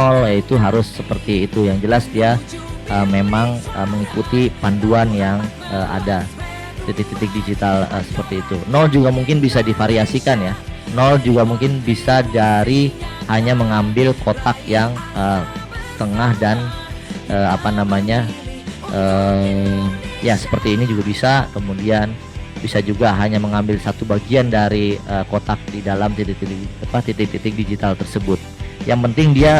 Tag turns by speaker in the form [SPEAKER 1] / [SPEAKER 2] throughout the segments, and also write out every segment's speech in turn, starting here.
[SPEAKER 1] nol, yaitu harus seperti itu. Yang jelas dia memang mengikuti panduan yang ada titik-titik digital seperti itu. Nol juga mungkin bisa divariasikan ya. Nol juga mungkin bisa dari hanya mengambil kotak yang tengah dan ya seperti ini juga bisa. Kemudian bisa juga hanya mengambil satu bagian dari kotak di dalam titik-titik digital tersebut. Yang penting dia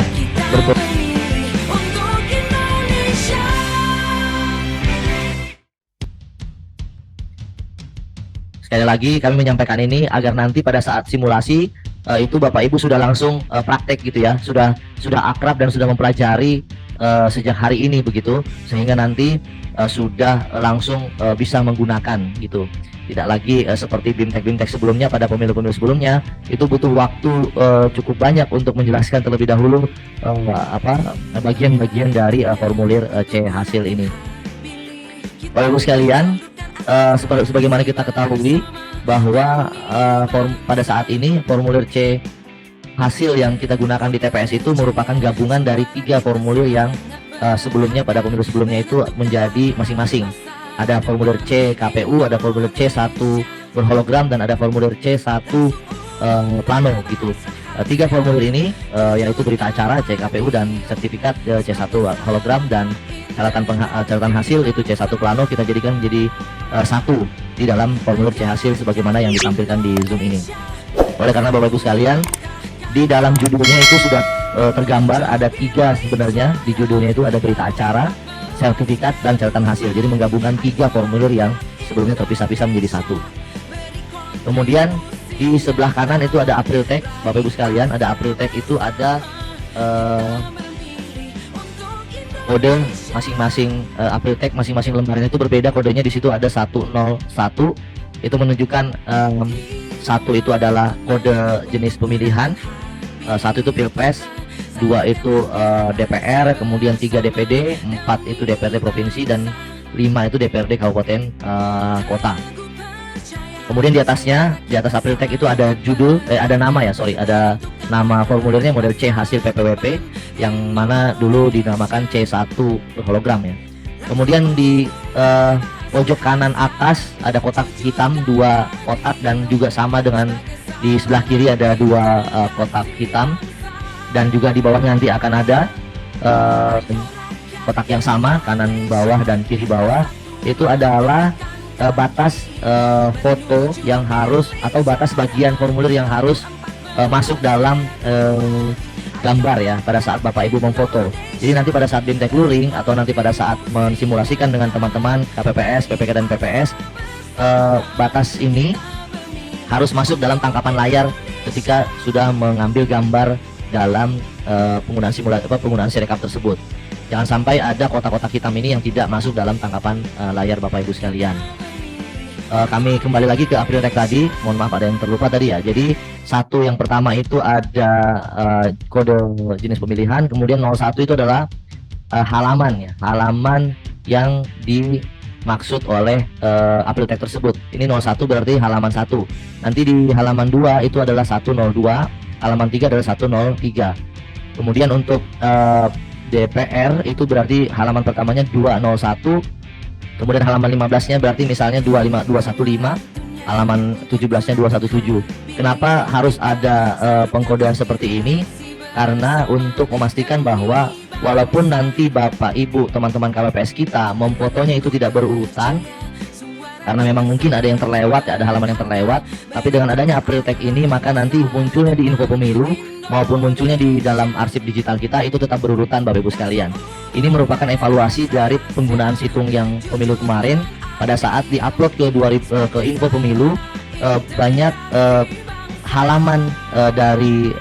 [SPEAKER 1] Sekali lagi kami menyampaikan ini agar nanti pada saat simulasi itu Bapak Ibu sudah langsung praktek gitu ya, sudah akrab dan sudah mempelajari sejak hari ini begitu, sehingga nanti sudah langsung bisa menggunakan gitu. Tidak lagi seperti BIMTEK sebelumnya, pada pemilu-pemilu sebelumnya itu butuh waktu cukup banyak untuk menjelaskan terlebih dahulu bagian-bagian dari formulir C hasil ini. Bapak Ibu sekalian, sebagaimana kita ketahui bahwa pada saat ini formulir C hasil yang kita gunakan di TPS itu merupakan gabungan dari 3 formulir yang sebelumnya pada pemilu sebelumnya itu menjadi masing-masing. Ada formulir C KPU, ada formulir C1 berhologram, dan ada formulir C1 plano gitu. 3 formulir ini yaitu berita acara C KPU dan sertifikat C1 hologram, dan catatan hasil itu C1 plano kita jadikan menjadi satu di dalam formulir C hasil sebagaimana yang ditampilkan di Zoom ini. Oleh karena Bapak Ibu sekalian, di dalam judulnya itu sudah tergambar ada 3 sebenarnya. Di judulnya itu ada berita acara, sertifikat, dan catatan hasil. Jadi menggabungkan 3 formulir yang sebelumnya terpisah-pisah menjadi satu. Kemudian di sebelah kanan itu ada Apriltek, Bapak Ibu sekalian. Ada Apriltek itu ada kode masing-masing Apriltek, masing-masing lembaran itu berbeda kodenya. Di situ ada 101, itu menunjukkan satu itu adalah kode jenis pemilihan, satu itu Pilpres, 2 itu DPR, kemudian 3 DPD, 4 itu DPRD provinsi, dan 5 itu DPRD kabupaten kota. Kemudian di atasnya, di atas Apriltek itu ada judul, ada nama ya, ada nama formulirnya model C hasil PPWP, yang mana dulu dinamakan C1 hologram ya. Kemudian di pojok kanan atas ada kotak hitam, 2 kotak, dan juga sama dengan di sebelah kiri ada 2 kotak hitam, dan juga di bawahnya nanti akan ada kotak yang sama, kanan bawah dan kiri bawah. Itu adalah batas foto yang harus, atau batas bagian formulir yang harus masuk dalam gambar ya pada saat Bapak Ibu memfoto. Jadi nanti pada saat BIMTEK Luring atau nanti pada saat mensimulasikan dengan teman-teman KPPS, PPK, dan PPS, batas ini harus masuk dalam tangkapan layar ketika sudah mengambil gambar dalam penggunaan Sirekap tersebut. Jangan sampai ada kotak-kotak hitam ini yang tidak masuk dalam tangkapan layar Bapak Ibu sekalian. Kami kembali lagi ke Apriltek tadi, mohon maaf ada yang terlupa tadi ya. Jadi satu yang pertama itu ada kode jenis pemilihan, kemudian 01 itu adalah halaman ya, halaman yang dimaksud oleh Apriltek tersebut. Ini 01 berarti halaman 1. Nanti di halaman 2 itu adalah 102, halaman 3 adalah 103. Kemudian untuk DPR itu berarti halaman pertamanya 201. Kemudian halaman 15-nya berarti misalnya 215, halaman 17-nya 217. Kenapa harus ada pengkodean seperti ini? Karena untuk memastikan bahwa walaupun nanti Bapak Ibu teman-teman KPPS kita memfotonya itu tidak berurutan, karena memang mungkin ada yang terlewat, ada halaman yang terlewat, tapi dengan adanya Apriltek ini maka nanti munculnya di info pemilu maupun munculnya di dalam arsip digital kita itu tetap berurutan Bapak Ibu sekalian. Ini merupakan evaluasi dari penggunaan situng yang pemilu kemarin. Pada saat diupload ke info pemilu, banyak halaman dari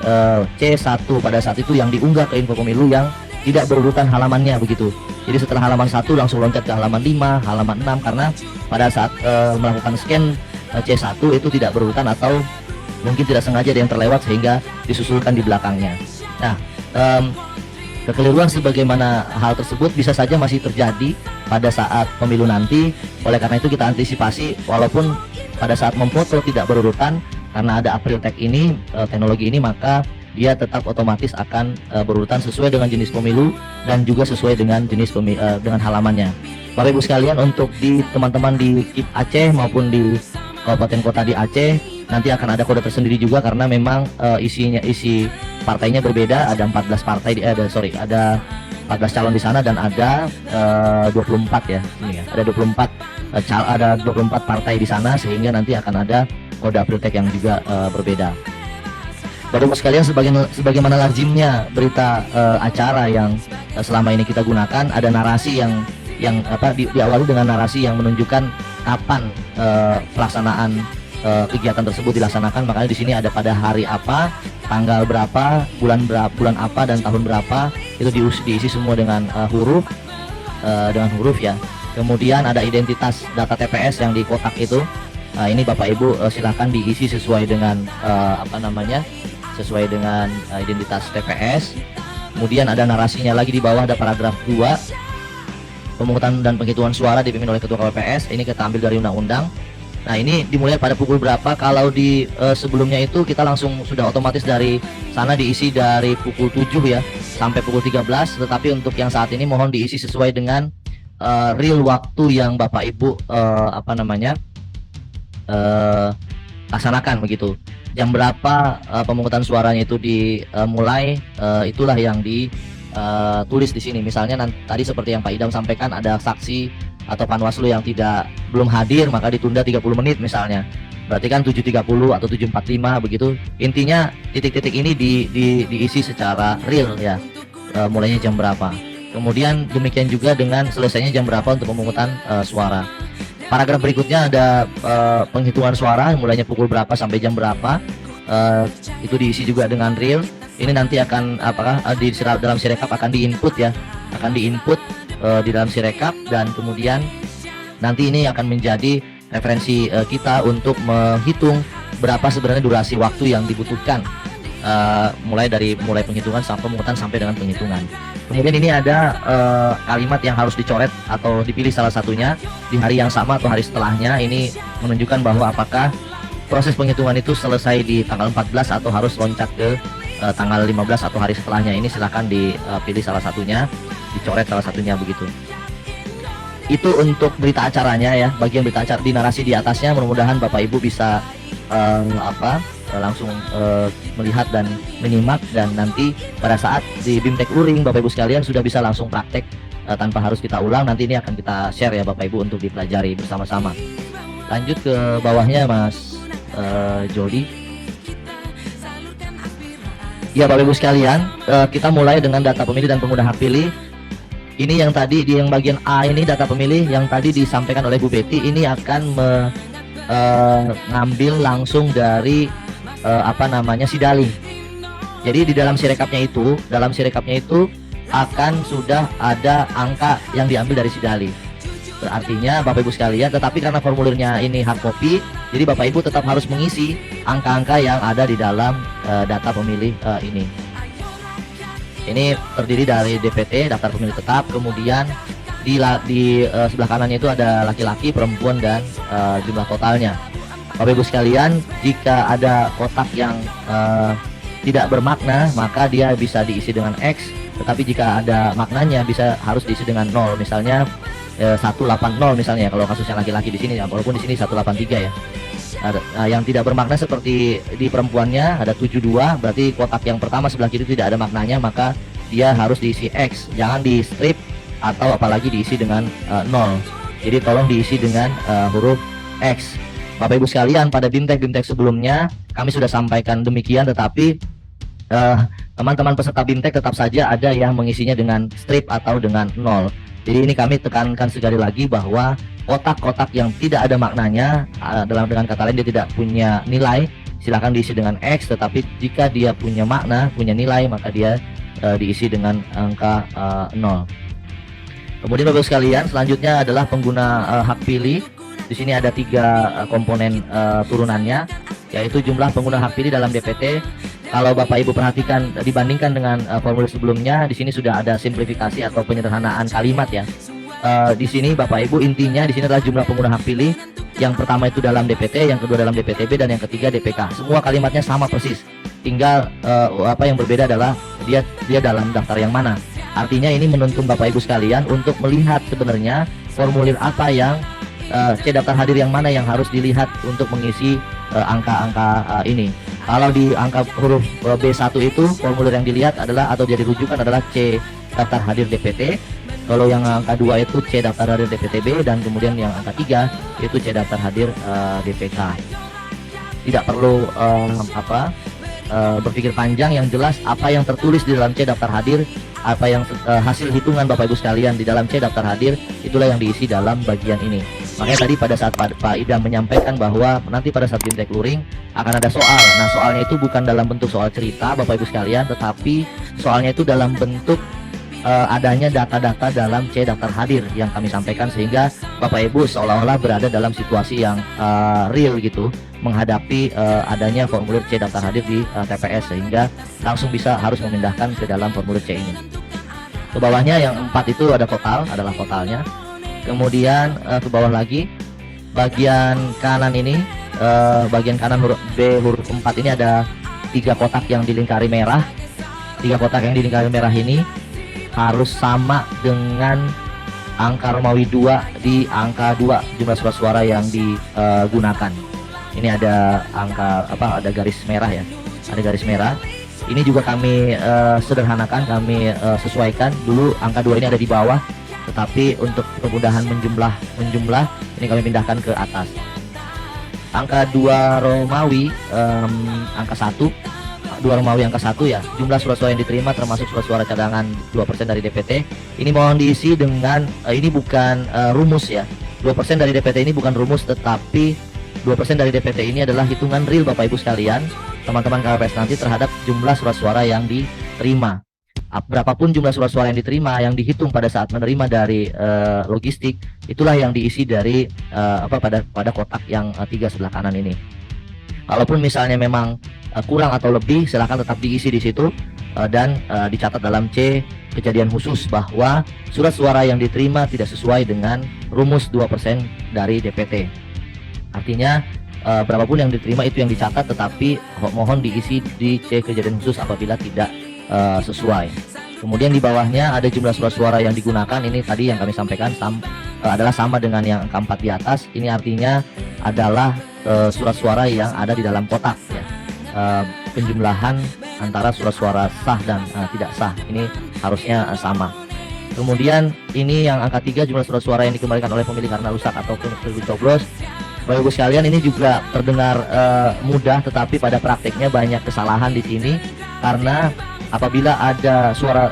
[SPEAKER 1] C1 pada saat itu yang diunggah ke info pemilu yang tidak berurutan halamannya begitu. Jadi setelah halaman 1 langsung loncat ke halaman 5, halaman 6, karena pada saat melakukan scan C1 itu tidak berurutan atau mungkin tidak sengaja ada yang terlewat sehingga disusulkan di belakangnya. Nah, kekeliruan sebagaimana hal tersebut bisa saja masih terjadi pada saat pemilu nanti. Oleh karena itu kita antisipasi, walaupun pada saat memfoto tidak berurutan karena ada Apriltek ini, teknologi ini, maka dia tetap otomatis akan berurutan sesuai dengan jenis pemilu dan juga sesuai dengan jenis dengan halamannya. Bapak Ibu sekalian, untuk di teman-teman di KIP Aceh maupun di kabupaten kota di Aceh nanti akan ada kode tersendiri juga, karena memang isi partainya berbeda. Ada 14 partai ada 14 calon di sana dan ada 24 ya. Ini ya. Ada 24 partai di sana, sehingga nanti akan ada kode Apriltek yang juga berbeda. Bapak Ibu sekalian, sebagaimana lazimnya berita acara yang selama ini kita gunakan, ada narasi yang diawali dengan narasi yang menunjukkan kapan pelaksanaan kegiatan tersebut dilaksanakan. Makanya di sini ada pada hari apa, tanggal berapa, bulan apa dan tahun berapa, itu diisi semua dengan huruf ya. Kemudian ada identitas data TPS yang di kotak itu. Ini Bapak Ibu silahkan diisi sesuai dengan sesuai dengan identitas TPS. Kemudian ada narasinya lagi di bawah, ada paragraf 2. Pemungutan dan penghitungan suara dipimpin oleh Ketua KPPS. Ini kita ambil dari undang-undang. Nah, ini dimulai pada pukul berapa? Kalau di sebelumnya itu kita langsung sudah otomatis dari sana diisi dari pukul 7 ya sampai pukul 13. Tetapi untuk yang saat ini mohon diisi sesuai dengan real waktu yang Bapak Ibu laksanakan begitu. Jam berapa pemungutan suaranya itu dimulai, itulah yang tulis di sini. Misalnya tadi seperti yang Pak Idam sampaikan, ada saksi atau Panwaslu yang belum hadir, maka ditunda 30 menit misalnya. Berarti kan 7.30 atau 7.45 begitu. Intinya titik-titik ini diisi secara real ya. Mulainya jam berapa. Kemudian demikian juga dengan selesainya jam berapa untuk pemungutan suara. Paragraf berikutnya ada penghitungan suara mulainya pukul berapa sampai jam berapa. Itu diisi juga dengan real. Ini nanti akan dalam Sirekap akan diinput ya, di dalam Sirekap, dan kemudian nanti ini akan menjadi referensi kita untuk menghitung berapa sebenarnya durasi waktu yang dibutuhkan mulai penghitungan sampai pemungutan sampai dengan penghitungan. Kemudian ini ada kalimat yang harus dicoret atau dipilih salah satunya di hari yang sama atau hari setelahnya. Ini menunjukkan bahwa apakah proses penghitungan itu selesai di tanggal 14 atau harus loncat ke tanggal 15 atau hari setelahnya. Ini silahkan dipilih salah satunya, dicoret salah satunya begitu. Itu untuk berita acaranya ya, bagian berita acara di narasi di atasnya. Mudah-mudahan Bapak Ibu bisa langsung melihat dan menyimak, dan nanti pada saat di BIMTEK Luring Bapak Ibu sekalian sudah bisa langsung praktek tanpa harus kita ulang. Nanti ini akan kita share ya Bapak Ibu untuk dipelajari bersama-sama. Lanjut ke bawahnya Mas Jody. Ya Bapak Ibu sekalian, kita mulai dengan data pemilih dan pengguna hak pilih. Ini yang tadi di yang bagian A ini, data pemilih yang tadi disampaikan oleh Bu Betty, ini akan mengambil langsung dari Sidaling. Jadi di dalam Sirekapnya itu akan sudah ada angka yang diambil dari Sidaling. Artinya Bapak Ibu sekalian, tetapi karena formulirnya ini hard copy, jadi Bapak Ibu tetap harus mengisi angka-angka yang ada di dalam data pemilih ini. Ini terdiri dari DPT, daftar pemilih tetap, kemudian di sebelah kanannya itu ada laki-laki, perempuan, dan jumlah totalnya. Bapak Ibu sekalian, jika ada kotak yang tidak bermakna, maka dia bisa diisi dengan X, tetapi jika ada maknanya harus diisi dengan 0. Misalnya 180 misalnya kalau kasusnya laki-laki di sini ya, walaupun di sini 183 ya. Yang tidak bermakna seperti di perempuannya ada 72, berarti kotak yang pertama sebelah kiri tidak ada maknanya, maka dia harus diisi X, jangan di strip atau apalagi diisi dengan 0. Jadi tolong diisi dengan huruf X. Bapak Ibu sekalian, pada BIMTEK sebelumnya kami sudah sampaikan demikian, tetapi teman-teman peserta BIMTEK tetap saja ada yang mengisinya dengan strip atau dengan 0. Jadi ini kami tekankan sekali lagi bahwa kotak-kotak yang tidak ada maknanya, dengan kata lain dia tidak punya nilai, silahkan diisi dengan X. Tetapi jika dia punya makna, punya nilai, maka dia diisi dengan angka 0. Kemudian Bapak sekalian, selanjutnya adalah pengguna hak pilih. Di sini ada 3 komponen turunannya, yaitu jumlah pengguna hak pilih dalam DPT. Kalau Bapak Ibu perhatikan dibandingkan dengan formulir sebelumnya, di sini sudah ada simplifikasi atau penyederhanaan kalimat ya. Di sini Bapak Ibu intinya di sini adalah jumlah pengguna hak pilih. Yang pertama itu dalam DPT, yang kedua dalam DPTB, dan yang ketiga DPK. Semua kalimatnya sama persis. tinggal apa yang berbeda adalah dia dalam daftar yang mana. Artinya ini menuntun Bapak Ibu sekalian untuk melihat sebenarnya formulir apa yang C daftar hadir yang mana yang harus dilihat untuk mengisi angka-angka ini. Kalau di angka huruf B1 itu formulir yang dilihat adalah atau jadi rujukan adalah C daftar hadir DPT. Kalau yang angka 2 itu C daftar hadir DPTB, dan kemudian yang angka 3 itu C daftar hadir DPK. Tidak perlu berpikir panjang, yang jelas apa yang tertulis di dalam C daftar hadir, apa yang hasil hitungan Bapak Ibu sekalian di dalam C daftar hadir, itulah yang diisi dalam bagian ini. Makanya tadi pada saat Pak Idam menyampaikan bahwa nanti pada saat bimtek luring akan ada soal. Nah, soalnya itu bukan dalam bentuk soal cerita Bapak Ibu sekalian, tetapi soalnya itu dalam bentuk adanya data-data dalam C daftar hadir yang kami sampaikan, sehingga Bapak Ibu seolah-olah berada dalam situasi yang real gitu, menghadapi adanya formulir C daftar hadir di TPS, sehingga langsung bisa harus memindahkan ke dalam formulir C ini. Ke bawahnya yang 4 itu ada total, adalah totalnya. Kemudian ke bawah lagi bagian kanan ini, bagian kanan huruf B huruf 4 ini ada 3 kotak yang dilingkari merah. 3 kotak yang dilingkari merah ini harus sama dengan angka Romawi 2 di angka 2 jumlah surat suara yang digunakan. Ini ada angka ada garis merah ya, ada garis merah. Ini juga kami sederhanakan, kami sesuaikan. Dulu angka 2 ini ada di bawah, tetapi untuk kemudahan menjumlah ini kami pindahkan ke atas. Angka 2 Romawi angka 1 Romawi angka 1 ya, jumlah surat suara yang diterima termasuk surat suara cadangan 2% dari DPT. Ini mohon diisi dengan ini bukan rumus ya. 2% dari DPT ini bukan rumus, tetapi 2% dari DPT ini adalah hitungan real Bapak Ibu sekalian, teman-teman KPPS nanti, terhadap jumlah surat suara yang diterima. Berapapun jumlah surat suara yang diterima, yang dihitung pada saat menerima dari logistik, itulah yang diisi dari pada kotak yang 3 sebelah kanan ini. Kalaupun misalnya memang kurang atau lebih, silahkan tetap diisi di situ dan dicatat dalam C kejadian khusus bahwa surat suara yang diterima tidak sesuai dengan rumus 2% dari DPT. Artinya berapapun yang diterima itu yang dicatat, tetapi mohon diisi di C kejadian khusus apabila tidak sesuai. Kemudian di bawahnya ada jumlah surat suara yang digunakan. Ini tadi yang kami sampaikan adalah sama dengan yang angka 4 di atas. Ini artinya adalah surat suara yang ada di dalam kotak ya. Penjumlahan antara surat suara sah dan tidak sah ini harusnya sama. Kemudian ini yang angka 3 jumlah surat suara yang dikembalikan oleh pemilih karena rusak ataupun tercoblos. Bapak Ibu sekalian, ini juga terdengar mudah, tetapi pada prakteknya banyak kesalahan di sini, karena apabila ada suara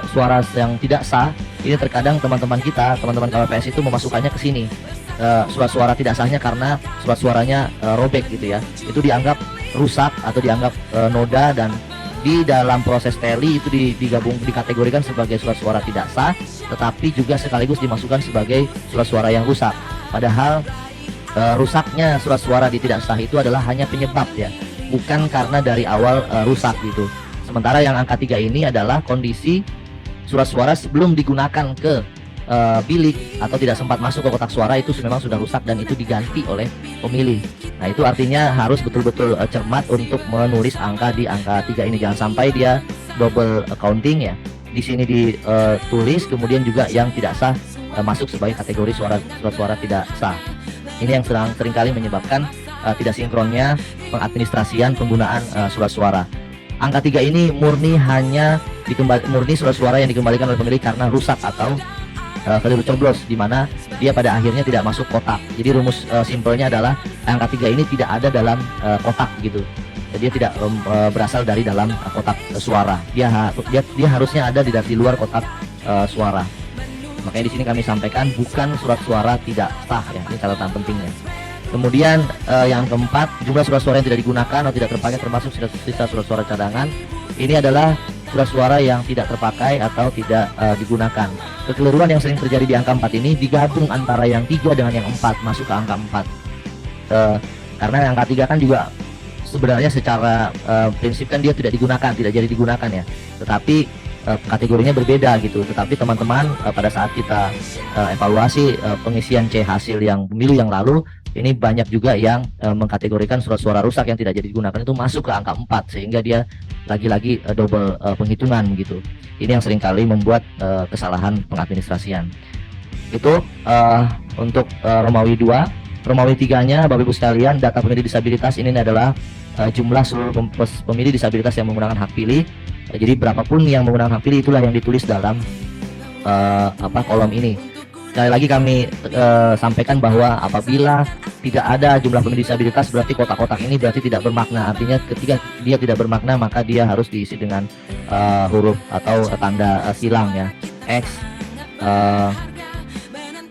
[SPEAKER 1] yang tidak sah, ini terkadang teman-teman KPPS itu memasukkannya ke sini. Surat suara tidak sahnya karena surat suaranya robek gitu ya, itu dianggap rusak atau dianggap noda, dan di dalam proses tally itu dikategorikan sebagai surat suara tidak sah, tetapi juga sekaligus dimasukkan sebagai surat suara yang rusak. Padahal rusaknya surat suara di tidak sah itu adalah hanya penyebab ya, bukan karena dari awal rusak gitu. Sementara yang angka 3 ini adalah kondisi surat suara sebelum digunakan ke bilik atau tidak sempat masuk ke kotak suara, itu memang sudah rusak dan itu diganti oleh pemilih. Nah, itu artinya harus betul-betul cermat untuk menulis angka di angka 3 ini. Jangan sampai dia double counting ya. Di sini ditulis, kemudian juga yang tidak sah masuk sebagai kategori surat suara tidak sah. Ini yang seringkali menyebabkan tidak sinkronnya pengadministrasian penggunaan surat suara. Angka 3 ini murni surat suara yang dikembalikan oleh pemilih karena rusak atau keliru coblos, di mana dia pada akhirnya tidak masuk kotak. Jadi rumus simpelnya adalah angka 3 ini tidak ada dalam kotak gitu. Jadi dia tidak berasal dari dalam kotak suara. Dia harusnya ada di luar kotak suara. Makanya di sini kami sampaikan bukan surat suara tidak sah ya. Ini catatan pentingnya. Kemudian yang keempat, jumlah surat suara yang tidak digunakan atau tidak terpakai termasuk sisa surat suara cadangan. Ini adalah surat suara yang tidak terpakai atau tidak digunakan. Kekeliruan yang sering terjadi di angka 4 ini digabung antara yang 3 dengan yang 4 masuk ke angka 4. Karena yang angka 3 kan juga sebenarnya secara prinsip kan dia tidak jadi digunakan ya. Tetapi kategorinya berbeda gitu. Tetapi teman-teman pada saat kita evaluasi pengisian C hasil yang pemilu yang lalu, ini banyak juga yang mengkategorikan surat suara rusak yang tidak jadi digunakan itu masuk ke angka 4, sehingga dia lagi-lagi double penghitungan gitu. Ini yang seringkali membuat kesalahan pengadministrasian. Itu untuk Romawi 2. Romawi 3-nya, Bapak Ibu sekalian, data pemilih disabilitas ini adalah jumlah seluruh pemilih disabilitas yang menggunakan hak pilih. Jadi berapapun yang menggunakan hak pilih itulah yang ditulis dalam kolom ini. Sekali lagi kami sampaikan bahwa apabila tidak ada jumlah pemilih disabilitas, berarti kotak-kotak ini berarti tidak bermakna. Artinya ketika dia tidak bermakna, maka dia harus diisi dengan huruf atau tanda silang ya, X,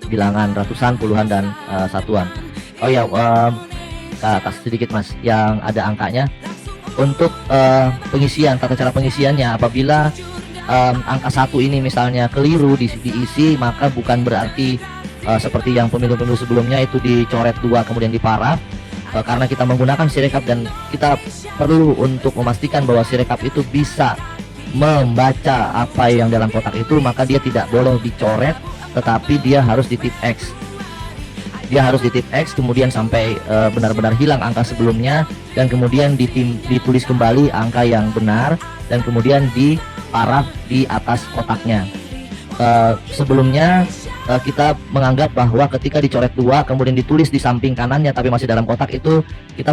[SPEAKER 1] bilangan ratusan, puluhan, dan satuan. Oh ya, ke atas sedikit Mas, yang ada angkanya. Untuk pengisian, tata cara pengisiannya, apabila angka 1 ini misalnya keliru diisi, maka bukan berarti seperti yang pemilu-pemilu sebelumnya itu dicoret 2 kemudian diparaf, karena kita menggunakan Sirekap dan kita perlu untuk memastikan bahwa Sirekap itu bisa membaca apa yang dalam kotak itu, maka dia tidak boleh dicoret, tetapi dia harus ditip X. Dia harus ditip X kemudian sampai benar-benar hilang angka sebelumnya, dan kemudian ditulis kembali angka yang benar, dan kemudian diparaf di atas kotaknya. Sebelumnya kita menganggap bahwa ketika dicoret 2 kemudian ditulis di samping kanannya tapi masih dalam kotak, itu kita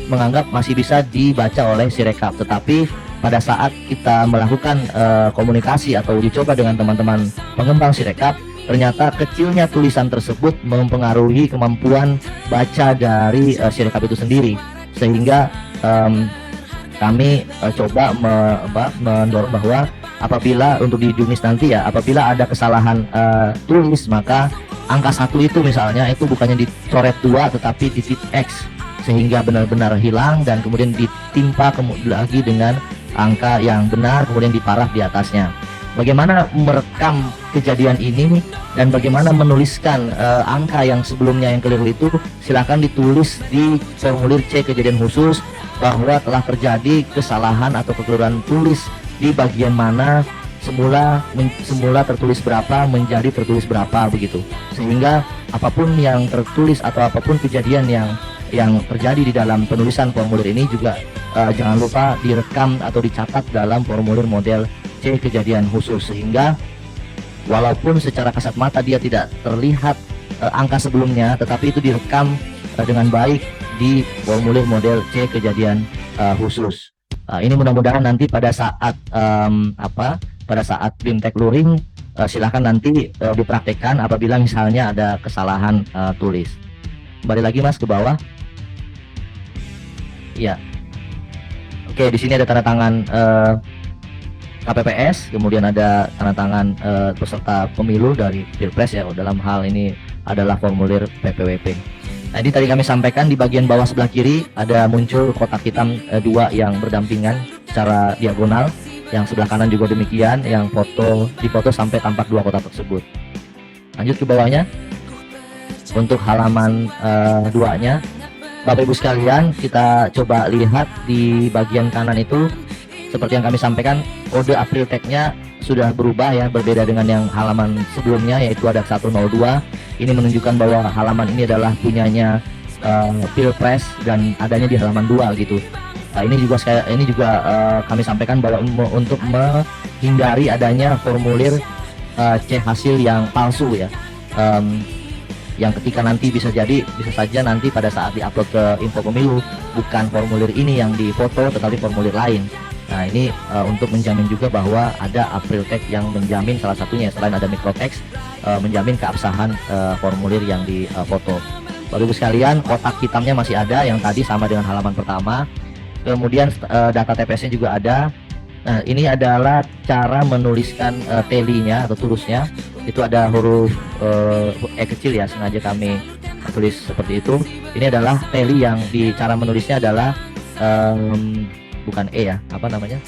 [SPEAKER 1] menganggap masih bisa dibaca oleh Sirekap. Tetapi pada saat kita melakukan komunikasi atau uji coba dengan teman-teman pengembang Sirekap, ternyata kecilnya tulisan tersebut mempengaruhi kemampuan baca dari Sirekap itu sendiri, sehingga kami coba mendorong bahwa apabila untuk di Jumis nanti ya, apabila ada kesalahan tulis, maka angka 1 itu misalnya itu bukannya dicoret 2 tetapi ditip X, sehingga benar-benar hilang dan kemudian ditimpa lagi dengan angka yang benar, kemudian diparaf di atasnya. Bagaimana merekam kejadian ini dan bagaimana menuliskan angka yang sebelumnya yang keliru itu, silakan ditulis di formulir C kejadian khusus bahwa telah terjadi kesalahan atau kekeliruan tulis di bagian mana semula tertulis berapa menjadi tertulis berapa begitu, sehingga apapun yang tertulis atau apapun kejadian yang terjadi di dalam penulisan formulir ini juga jangan lupa direkam atau dicatat dalam formulir model C kejadian khusus, sehingga walaupun secara kasat mata dia tidak terlihat angka sebelumnya, tetapi itu direkam dengan baik di formulir model C kejadian khusus. Ini mudah-mudahan nanti pada saat pada saat BIMTEK Luring silahkan nanti dipraktekkan apabila misalnya ada kesalahan tulis. Kembali lagi Mas ke bawah. Ya. Oke, di sini ada tanda tangan KPPS, kemudian ada tanda tangan peserta pemilu dari Pilpres ya. Dalam hal ini adalah formulir PPWP. Nah, ini tadi kami sampaikan di bagian bawah sebelah kiri ada muncul kotak hitam 2 yang berdampingan secara diagonal. Yang sebelah kanan juga demikian, yang difoto sampai tampak 2 kotak tersebut. Lanjut ke bawahnya. Untuk halaman 2-nya, Bapak Ibu sekalian, kita coba lihat di bagian kanan itu. Seperti yang kami sampaikan, kode April tag-nya sudah berubah ya, berbeda dengan yang halaman sebelumnya, yaitu ada 102. Ini menunjukkan bahwa halaman ini adalah punyanya Pilpres dan adanya di halaman 2 gitu. Nah, ini juga kami sampaikan bahwa untuk menghindari adanya formulir C hasil yang palsu ya, yang ketika nanti bisa saja nanti pada saat diupload ke Info Pemilu bukan formulir ini yang difoto tetapi formulir lain. Nah, ini untuk menjamin juga bahwa ada April tag yang menjamin, salah satunya selain ada microtext, menjamin keabsahan formulir yang difoto. Bapak Ibu sekalian, kotak hitamnya masih ada yang tadi sama dengan halaman pertama. Kemudian data TPS-nya juga ada. Nah, ini adalah cara menuliskan tally-nya atau tulisnya. Itu ada huruf E kecil ya, sengaja kami tulis seperti itu. Ini adalah tally yang di cara menulisnya adalah bukan E ya, apa namanya?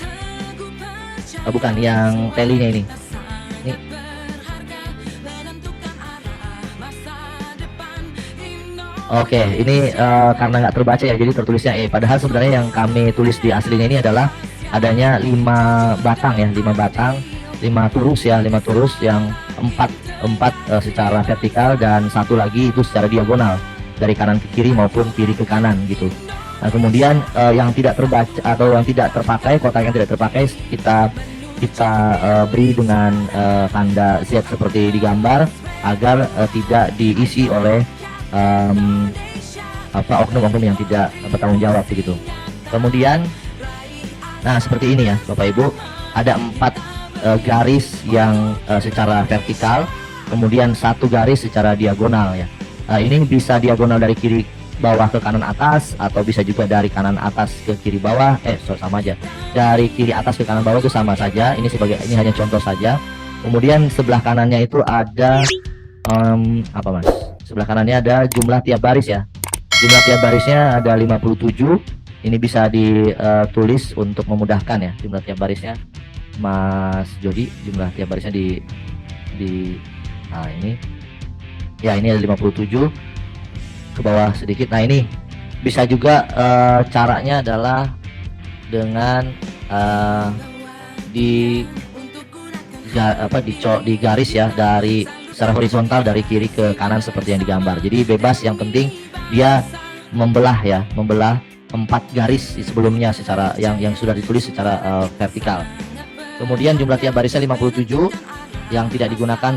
[SPEAKER 1] Bukan, yang tally-nya ini. Oke, ini karena nggak terbaca ya, jadi tertulisnya E. Padahal sebenarnya yang kami tulis di aslinya ini adalah adanya 5 batang ya, 5 batang, 5 turus ya, 5 turus yang 4 secara vertikal dan 1 lagi itu secara diagonal. dari kanan ke kiri maupun kiri ke kanan gitu. Nah, kemudian yang tidak terbaca atau yang tidak terpakai, kotak yang tidak terpakai kita beri dengan tanda Z seperti di gambar agar tidak diisi oleh oknum-oknum yang tidak bertanggung jawab begitu. Kemudian, nah seperti ini ya Bapak Ibu, ada 4 garis yang secara vertikal, kemudian 1 garis secara diagonal ya. Ini bisa diagonal dari kiri bawah ke kanan atas, atau bisa juga dari kanan atas ke kiri bawah. Sama aja. Dari kiri atas ke kanan bawah itu sama saja. Ini hanya contoh saja. Kemudian sebelah kanannya itu ada apa Mas? Sebelah kanannya ada jumlah tiap baris ya. Jumlah tiap barisnya ada 57. Ini bisa ditulis untuk memudahkan ya, jumlah tiap barisnya Mas Jody. Jumlah tiap barisnya nah ini ya, ini ada 57 ke bawah sedikit. Nah ini bisa juga caranya adalah dengan di garis ya, dari secara horizontal dari kiri ke kanan seperti yang digambar. Jadi bebas, yang penting dia membelah 4 garis sebelumnya secara yang sudah ditulis secara vertikal. Kemudian jumlah tiap barisnya 57, yang tidak digunakan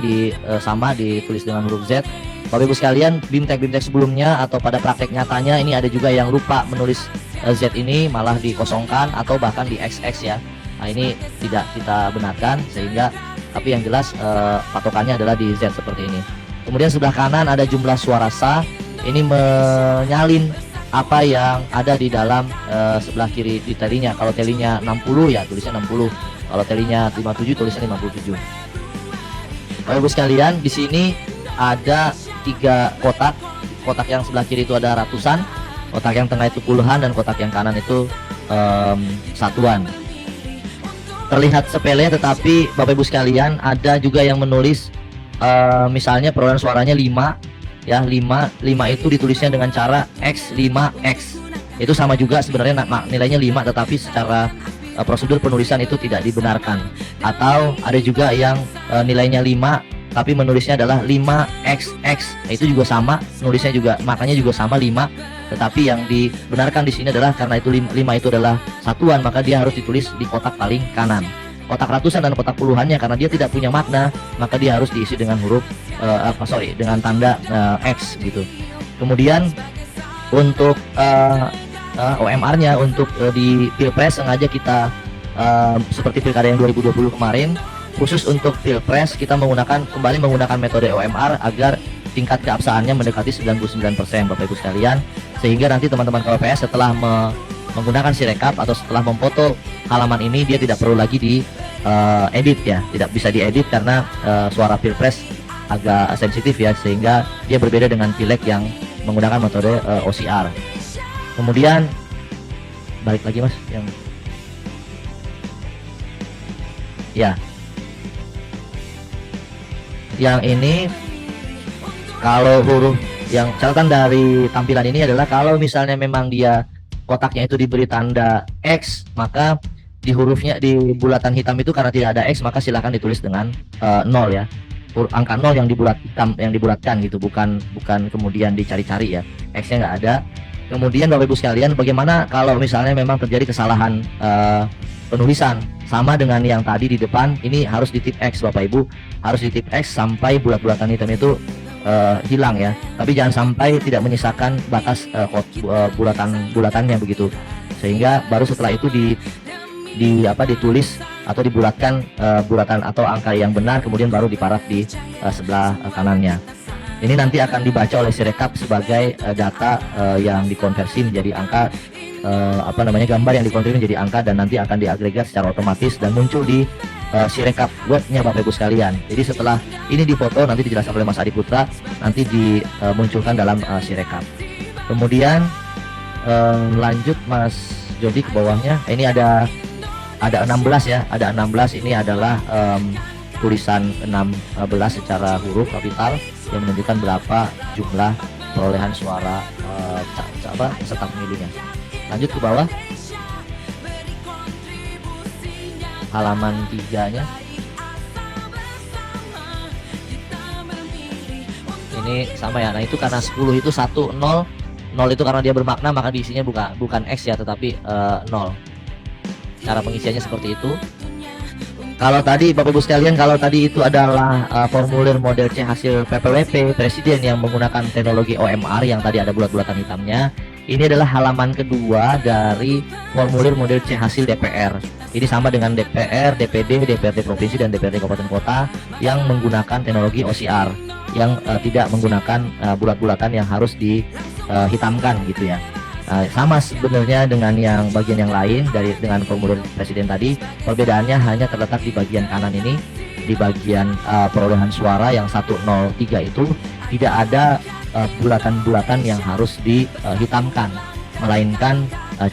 [SPEAKER 1] sama ditulis dengan huruf Z. Bapak Ibu sekalian, bimtek sebelumnya atau pada praktek nyatanya ini ada juga yang lupa menulis Z ini, malah dikosongkan atau bahkan di XX ya. Nah ini tidak kita benarkan, sehingga tapi yang jelas patokannya adalah di Z seperti ini. Kemudian sebelah kanan ada jumlah suara sah. Ini menyalin apa yang ada di dalam sebelah kiri di telinya. Kalau telinya 60 ya tulisnya 60. Kalau telinya 57 tulisnya 57. Bapak Ibu sekalian, di sini ada 3 kotak. Kotak yang sebelah kiri itu ada ratusan, kotak yang tengah itu puluhan, dan kotak yang kanan itu satuan. Terlihat sepele, tetapi Bapak Ibu sekalian ada juga yang menulis misalnya perolehan suaranya 5 ya, 5 itu ditulisnya dengan cara X5X. Itu sama juga sebenarnya nilainya 5, tetapi secara prosedur penulisan itu tidak dibenarkan. Atau ada juga yang nilainya 5 tapi menulisnya adalah 5XX. Nah, itu juga sama, nulisnya juga makanya juga sama 5, tetapi yang dibenarkan di sini adalah karena itu 5 itu adalah satuan, maka dia harus ditulis di kotak paling kanan. Kotak ratusan dan kotak puluhannya karena dia tidak punya makna, maka dia harus diisi dengan huruf dengan tanda X gitu. Kemudian untuk OMR-nya untuk di Pilpres sengaja kita seperti pilkada yang 2020 kemarin, khusus untuk Pilpres kita kembali menggunakan metode OMR agar tingkat keabsahannya mendekati 99% Bapak Ibu sekalian, sehingga nanti teman-teman KPPS setelah menggunakan Sirekap atau setelah memfoto halaman ini, dia tidak perlu lagi di edit ya, tidak bisa diedit karena suara Pilpres agak sensitif ya, sehingga dia berbeda dengan Pileg yang menggunakan metode OCR. Kemudian balik lagi Mas yang ini, kalau huruf yang catatan dari tampilan ini adalah kalau misalnya memang dia kotaknya itu diberi tanda X, maka di hurufnya di bulatan hitam itu karena tidak ada X, maka silakan ditulis dengan 0 ya. Angka 0 yang dibulatkan gitu, bukan kemudian dicari-cari ya. X-nya nggak ada. Kemudian Bapak Ibu sekalian, bagaimana kalau misalnya memang terjadi kesalahan penulisan sama dengan yang tadi di depan, ini harus di tip X Bapak Ibu, harus di tip X sampai bulat-bulatan hitam itu hilang ya. Tapi jangan sampai tidak menyisakan batas bulatannya begitu, sehingga baru setelah itu ditulis atau dibulatkan bulatan atau angka yang benar, kemudian baru diparaf di sebelah kanannya. Ini nanti akan dibaca oleh Sirekap sebagai data yang dikonversi menjadi angka, gambar yang dikonversi menjadi angka, dan nanti akan diagregat secara otomatis dan muncul di Sirekap webnya Bapak Ibu sekalian. Jadi setelah ini difoto, nanti dijelaskan oleh Mas Adi Putra, nanti dimunculkan dalam Sirekap. Kemudian lanjut Mas Jody ke bawahnya. Ini ada 16 ya, ada 16. Ini adalah tulisan 16 secara huruf kapital yang menunjukkan berapa jumlah perolehan suara peserta pemilihnya. Lanjut ke bawah, halaman 3-nya. ini sama ya. Nah itu karena 10 itu 1 0, 0 itu karena dia bermakna maka diisinya bukan X ya, tetapi 0. Cara pengisiannya seperti itu. Kalau tadi Bapak Ibu sekalian, kalau tadi itu adalah formulir model C hasil PPWP presiden yang menggunakan teknologi OMR yang tadi ada bulat-bulatan hitamnya. Ini adalah halaman kedua dari formulir model C hasil DPR. Ini sama dengan DPR, DPD, DPRD provinsi dan DPRD kabupaten kota yang menggunakan teknologi OCR, yang tidak menggunakan bulat-bulatan yang harus dihitamkan gitu ya. Sama sebenarnya dengan yang bagian yang lain dengan formulir presiden tadi. Perbedaannya hanya terletak di bagian kanan ini, di bagian perolehan suara yang 103 itu tidak ada bulatan-bulatan yang harus dihitamkan, melainkan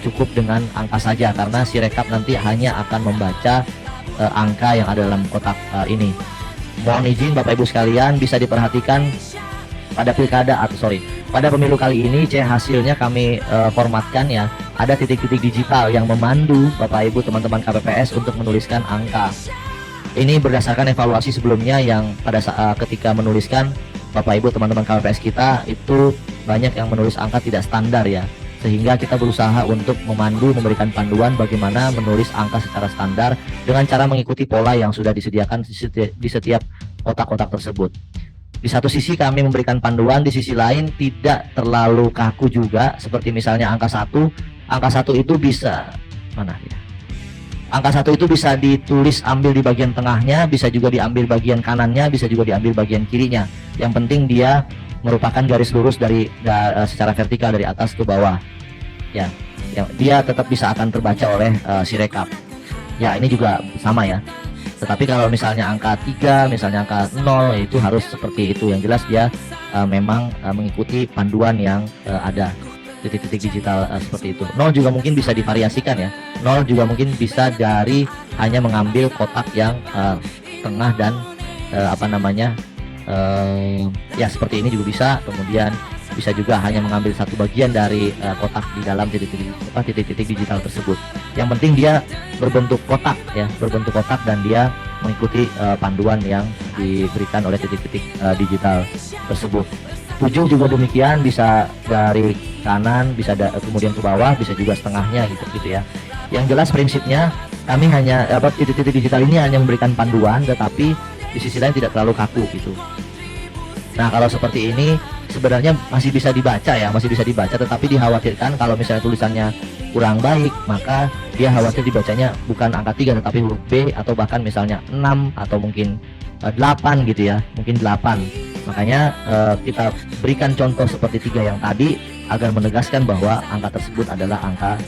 [SPEAKER 1] cukup dengan angka saja, karena si rekap nanti hanya akan membaca angka yang ada dalam kotak ini. Mohon izin Bapak Ibu sekalian, bisa diperhatikan pada pada pemilu kali ini C hasilnya kami formatkan ya, ada titik-titik digital yang memandu Bapak Ibu teman-teman KPPS untuk menuliskan angka. Ini berdasarkan evaluasi sebelumnya yang pada saat ketika menuliskan Bapak Ibu teman-teman KPPS kita itu banyak yang menulis angka tidak standar ya, sehingga kita berusaha untuk memandu, memberikan panduan bagaimana menulis angka secara standar dengan cara mengikuti pola yang sudah disediakan di setiap kotak-kotak tersebut. Di satu sisi kami memberikan panduan, di sisi lain tidak terlalu kaku juga, seperti misalnya angka 1 itu bisa mana ya? Angka 1 itu bisa ditulis ambil di bagian tengahnya, bisa juga diambil bagian kanannya, bisa juga diambil bagian kirinya. Yang penting dia merupakan garis lurus secara vertikal dari atas ke bawah. Ya, dia tetap bisa akan terbaca oleh si rekap. Ya, ini juga sama ya. Tetapi kalau misalnya angka 3, misalnya angka 0, itu harus seperti itu. Yang jelas dia memang mengikuti panduan yang ada titik-titik digital seperti itu. 0 juga mungkin bisa divariasikan ya. 0 juga mungkin bisa dari hanya mengambil kotak yang tengah dan ya seperti ini juga bisa. Kemudian bisa juga hanya mengambil satu bagian dari kotak di dalam titik-titik digital tersebut. Yang penting dia berbentuk kotak ya, berbentuk kotak dan dia mengikuti panduan yang diberikan oleh titik-titik digital tersebut. 7 juga demikian, bisa dari kanan, bisa kemudian ke bawah, bisa juga setengahnya gitu ya. Yang jelas prinsipnya kami hanya titik-titik digital ini hanya memberikan panduan, tetapi di sisi lain tidak terlalu kaku gitu. Nah kalau seperti ini sebenarnya masih bisa dibaca ya, tetapi dikhawatirkan kalau misalnya tulisannya kurang baik, maka dia khawatir dibacanya bukan angka 3 tetapi huruf B, atau bahkan misalnya 6 atau mungkin 8 gitu ya, mungkin 8. Makanya kita berikan contoh seperti 3 yang tadi agar menegaskan bahwa angka tersebut adalah angka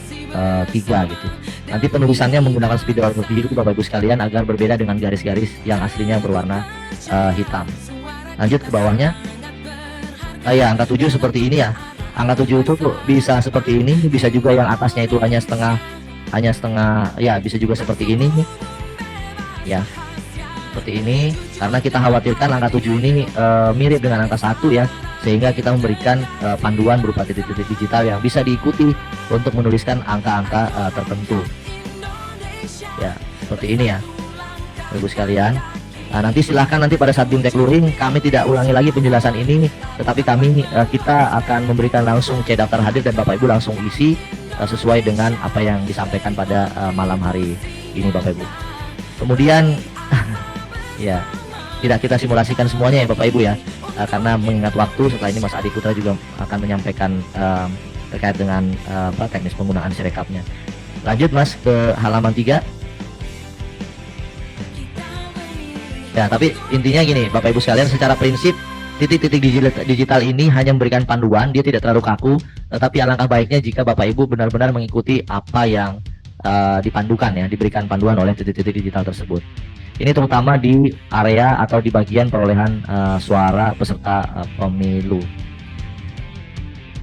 [SPEAKER 1] 3 gitu. Nanti penulisannya menggunakan spidol biru Bapak Ibu sekalian agar berbeda dengan garis-garis yang aslinya berwarna hitam. Lanjut ke bawahnya. Ya, angka 7 seperti ini ya. Angka 7 itu bisa seperti ini, bisa juga yang atasnya itu hanya setengah ya, bisa juga seperti ini ya, seperti ini, karena kita khawatirkan angka 7 ini mirip dengan angka 1 ya, sehingga kita memberikan panduan berupa titik-titik digital yang bisa diikuti untuk menuliskan angka-angka tertentu ya, seperti ini ya Ibu sekalian. Nah, nanti silahkan nanti pada saat BIMTEK Luring kami tidak ulangi lagi penjelasan ini, tetapi kita akan memberikan langsung C daftar hadir dan Bapak Ibu langsung isi sesuai dengan apa yang disampaikan pada malam hari ini Bapak Ibu. Kemudian ya tidak kita simulasikan semuanya ya Bapak Ibu ya, karena mengingat waktu. Setelah ini Mas Adi Putra juga akan menyampaikan terkait dengan teknis penggunaan sirekapnya. Lanjut Mas ke halaman 3. Ya, tapi intinya gini Bapak Ibu sekalian, secara prinsip titik-titik digital ini hanya memberikan panduan, dia tidak terlalu kaku, tetapi alangkah baiknya jika Bapak Ibu benar-benar mengikuti apa yang dipandukan ya, diberikan panduan oleh titik-titik digital tersebut. Ini terutama di area atau di bagian perolehan suara peserta pemilu.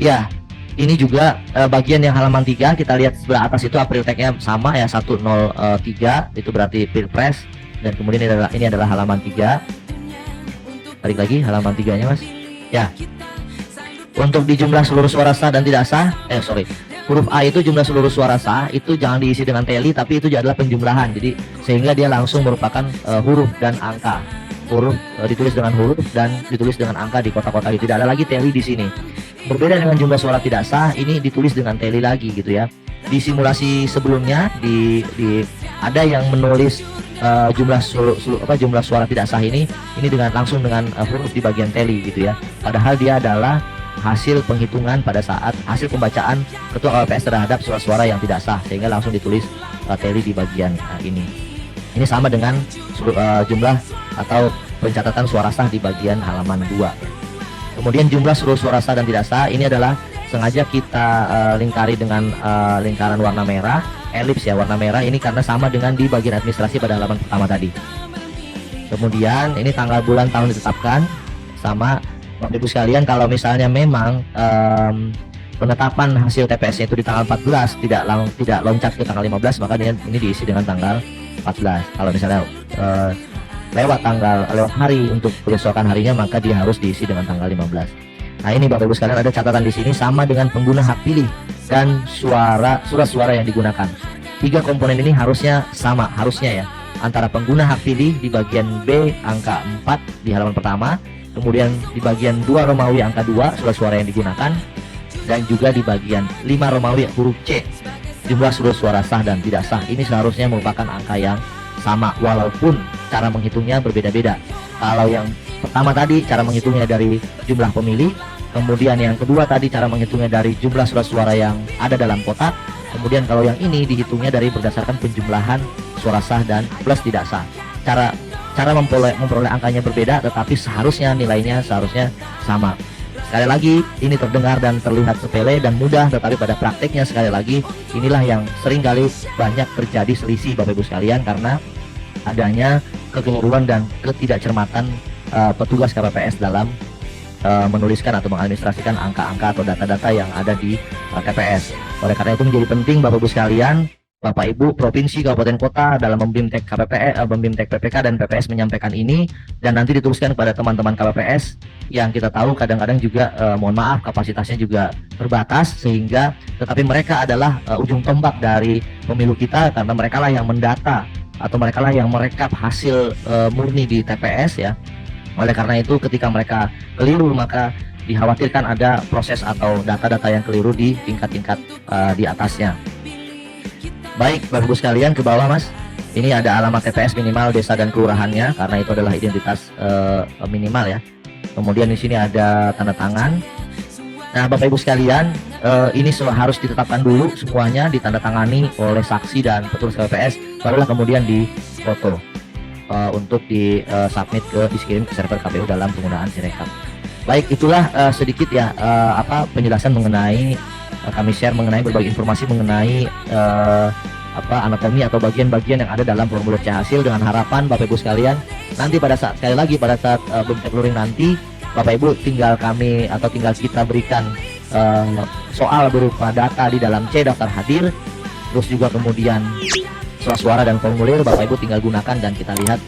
[SPEAKER 1] Ya, ini juga bagian yang halaman 3, kita lihat sebelah atas itu April tag-nya sama ya, 103 itu berarti Pilpres. Dan kemudian ini adalah halaman 3. Tarik lagi halaman 3-nya Mas. Ya. Untuk di jumlah seluruh suara sah dan tidak sah, huruf A itu jumlah seluruh suara sah, itu jangan diisi dengan teli, tapi itu adalah penjumlahan. Jadi sehingga dia langsung merupakan huruf dan angka. huruf ditulis dengan huruf dan ditulis dengan angka di kotak-kotak itu. Tidak ada lagi tally di sini. Berbeda dengan jumlah suara tidak sah, ini ditulis dengan tally lagi gitu ya. Di simulasi sebelumnya ada yang menulis jumlah suara tidak sah ini dengan langsung dengan huruf di bagian tally gitu ya. Padahal dia adalah hasil penghitungan pada saat hasil pembacaan ketua KPPS terhadap suara-suara yang tidak sah, sehingga langsung ditulis tally di bagian ini. Ini sama dengan jumlah atau pencatatan suara sah di bagian halaman 2. Kemudian jumlah seluruh suara sah dan tidak sah ini adalah sengaja kita lingkari dengan lingkaran warna merah, elips ya, warna merah ini karena sama dengan di bagian administrasi pada halaman pertama tadi. Kemudian ini tanggal bulan tahun ditetapkan sama. Bapak Ibu sekalian, kalau misalnya memang penetapan hasil TPS itu di tanggal 14 tidak loncat ke tanggal 15, maka ini diisi dengan tanggal 14. Kalau misalnya lewat hari untuk keesokan harinya, maka dia harus diisi dengan tanggal 15. Nah, ini Bapak Ibu sekalian ada catatan di sini sama dengan pengguna hak pilih dan surat suara yang digunakan. 3 komponen ini harusnya sama, harusnya ya, antara pengguna hak pilih di bagian B angka 4 di halaman pertama, kemudian di bagian 2 Romawi angka 2 surat suara yang digunakan, dan juga di bagian 5 Romawi huruf C jumlah surat suara sah dan tidak sah. Ini seharusnya merupakan angka yang sama walaupun cara menghitungnya berbeda-beda. Kalau yang pertama tadi cara menghitungnya dari jumlah pemilih, kemudian yang kedua tadi cara menghitungnya dari jumlah surat suara yang ada dalam kotak, kemudian kalau yang ini dihitungnya dari berdasarkan penjumlahan suara sah dan plus tidak sah. Cara memperoleh angkanya berbeda, tetapi seharusnya nilainya sama. Sekali lagi, ini terdengar dan terlihat sepele dan mudah, tetapi pada prakteknya sekali lagi inilah yang seringkali banyak terjadi selisih Bapak Ibu sekalian, karena adanya kekeliruan dan ketidakcermatan petugas KPPS dalam menuliskan atau mengadministrasikan angka-angka atau data-data yang ada di TPS. Oleh karena itu menjadi penting Bapak Ibu sekalian, Bapak Ibu, provinsi, kabupaten, kota dalam membimtek KPPS, membimtek PPK dan PPS menyampaikan ini, dan nanti dituliskan kepada teman-teman KPPS yang kita tahu kadang-kadang juga mohon maaf kapasitasnya juga terbatas, sehingga tetapi mereka adalah ujung tombak dari pemilu kita, karena mereka lah yang mendata atau mereka lah yang merekap hasil murni di TPS ya. Oleh karena itu ketika mereka keliru, maka dikhawatirkan ada proses atau data-data yang keliru di tingkat-tingkat di atasnya. Baik Bapak Ibu sekalian, ke bawah Mas, ini ada alamat TPS minimal desa dan kelurahannya, karena itu adalah identitas minimal ya. Kemudian di sini ada tanda tangan. Nah Bapak Ibu sekalian, ini harus ditetapkan dulu semuanya, ditandatangani oleh saksi dan petugas KPPS, barulah kemudian difoto untuk submit dikirim ke server KPU dalam penggunaan Sirekap. Baik, itulah sedikit ya penjelasan mengenai kami share mengenai berbagai informasi mengenai anatomi atau bagian-bagian yang ada dalam formulir C hasil, dengan harapan Bapak Ibu sekalian nanti pada saat BIMTEK Luring nanti Bapak Ibu tinggal kita berikan soal berupa data di dalam C daftar hadir, terus juga kemudian surat suara dan formulir Bapak Ibu tinggal gunakan dan kita lihat